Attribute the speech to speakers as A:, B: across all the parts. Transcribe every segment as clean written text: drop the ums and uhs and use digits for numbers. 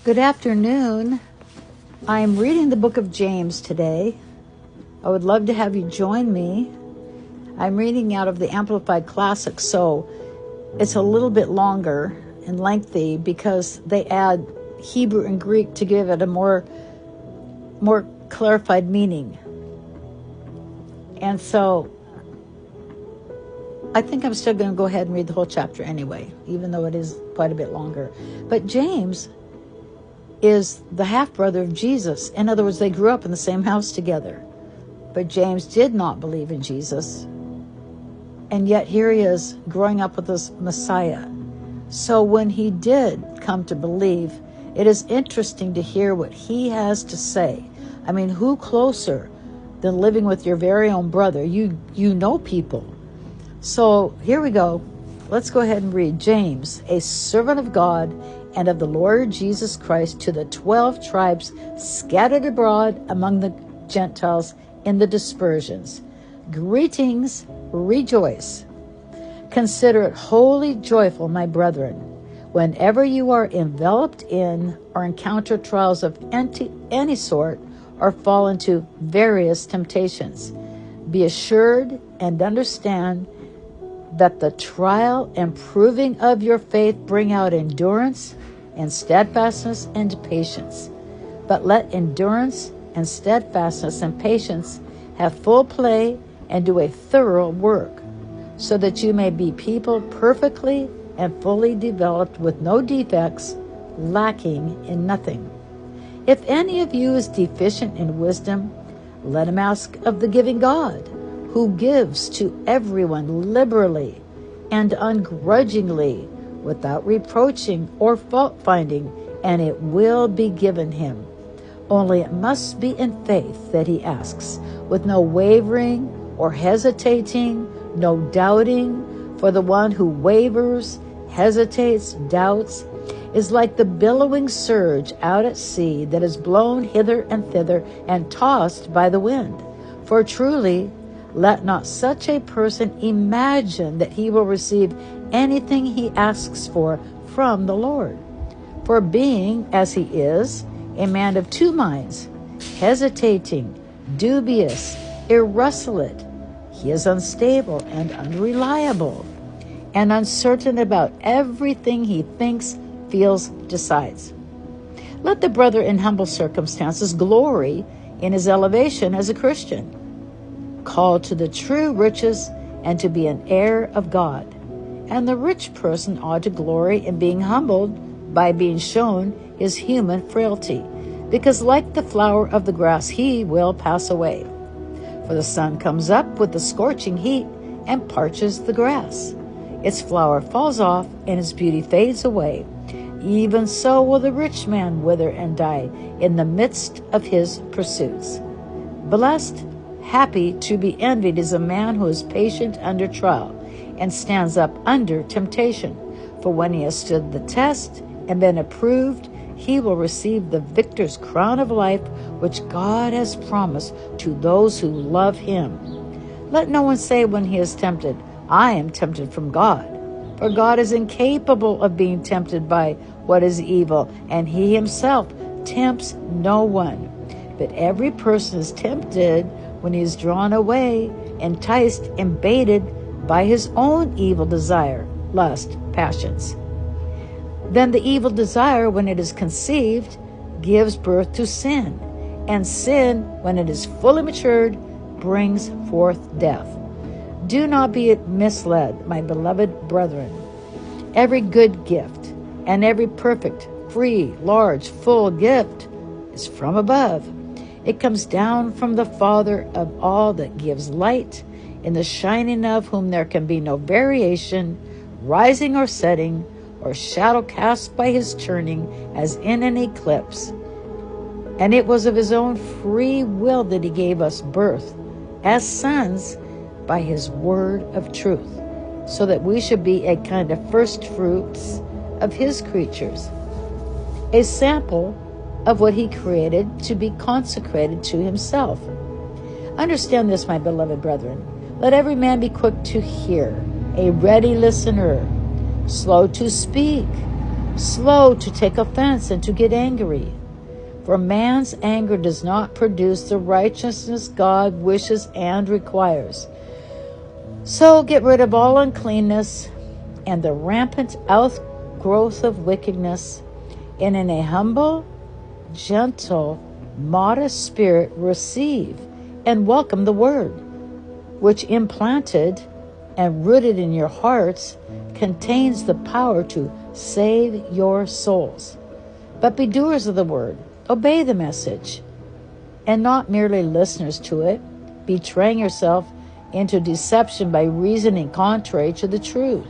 A: Good afternoon. I'm reading the book of James today. I would love to have you join me. I'm reading out of the Amplified Classic, so it's a little bit longer and lengthy because they add Hebrew and Greek to give it a more clarified meaning. And so I think I'm still going to go ahead and read the whole chapter anyway, even though it is quite a bit longer. But James is the half-brother of Jesus. In other words, they grew up in the same house together. But James did not believe in Jesus. And yet here he is growing up with this Messiah. So when he did come to believe, it is interesting to hear what he has to say. I mean, who closer than living with your very own brother? You know people. So here we go. Let's go ahead and read. James, a servant of God and of the Lord Jesus Christ, to the 12 tribes scattered abroad among the Gentiles in the dispersions. Greetings, rejoice. Consider it wholly joyful, my brethren, whenever you are enveloped in or encounter trials of any sort or fall into various temptations. Be assured and understand that the trial and proving of your faith bring out endurance and steadfastness and patience. But let endurance and steadfastness and patience have full play and do a thorough work, so that you may be people perfectly and fully developed with no defects, lacking in nothing. If any of you is deficient in wisdom, let him ask of the giving God, who gives to everyone liberally and ungrudgingly, without reproaching or fault-finding, and it will be given him. Only it must be in faith that he asks, with no wavering or hesitating, no doubting, for the one who wavers, hesitates, doubts, is like the billowing surge out at sea that is blown hither and thither and tossed by the wind. For truly, let not such a person imagine that he will receive anything he asks for from the Lord. For being, as he is, a man of two minds, hesitating, dubious, irresolute, he is unstable and unreliable, and uncertain about everything he thinks, feels, decides. Let the brother in humble circumstances glory in his elevation as a Christian, called to the true riches and to be an heir of God. And the rich person ought to glory in being humbled by being shown his human frailty, because like the flower of the grass, he will pass away. For the sun comes up with the scorching heat and parches the grass. Its flower falls off and its beauty fades away. Even so will the rich man wither and die in the midst of his pursuits. Blessed, happy, to be envied is a man who is patient under trial and stands up under temptation. For when he has stood the test and been approved, he will receive the victor's crown of life, which God has promised to those who love him. Let no one say when he is tempted, I am tempted from God. For God is incapable of being tempted by what is evil, and he himself tempts no one. But every person is tempted when he is drawn away, enticed, and baited by his own evil desire, lust, passions. Then the evil desire, when it is conceived, gives birth to sin, and sin, when it is fully matured, brings forth death. Do not be misled, my beloved brethren. Every good gift and every perfect, free, large, full gift is from above. It comes down from the Father of all, that gives light, in the shining of whom there can be no variation, rising or setting, or shadow cast by his turning as in an eclipse. And it was of his own free will that he gave us birth as sons by his word of truth, so that we should be a kind of first fruits of his creatures, a sample of what he created to be consecrated to himself. Understand this, my beloved brethren. Let every man be quick to hear, a ready listener, slow to speak, slow to take offense and to get angry. For man's anger does not produce the righteousness God wishes and requires. So get rid of all uncleanness and the rampant outgrowth of wickedness, and in a humble, gentle, modest spirit receive and welcome the word, which implanted and rooted in your hearts contains the power to save your souls. But be doers of the word, obey the message, and not merely listeners to it, betraying yourself into deception by reasoning contrary to the truth.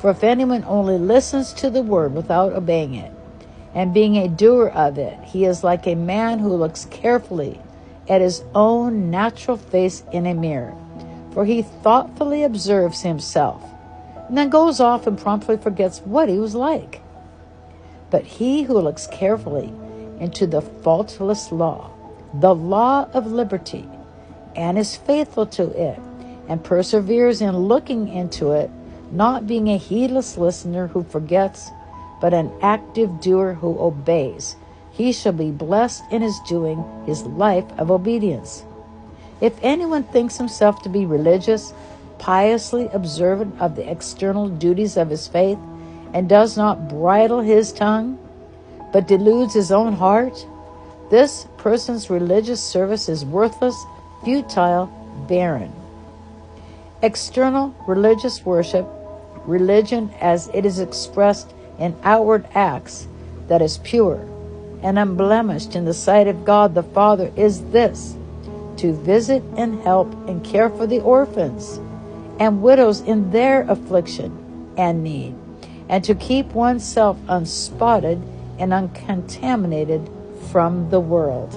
A: For if anyone only listens to the word without obeying it, and being a doer of it, he is like a man who looks carefully at his own natural face in a mirror. For he thoughtfully observes himself, and then goes off and promptly forgets what he was like. But he who looks carefully into the faultless law, the law of liberty, and is faithful to it, and perseveres in looking into it, not being a heedless listener who forgets, but an active doer who obeys, he shall be blessed in his doing his life of obedience. If anyone thinks himself to be religious, piously observant of the external duties of his faith, and does not bridle his tongue, but deludes his own heart, this person's religious service is worthless, futile, barren. External religious worship, religion as it is expressed in outward acts, that is pure and unblemished in the sight of God the Father, is this: to visit and help and care for the orphans and widows in their affliction and need, and to keep oneself unspotted and uncontaminated from the world.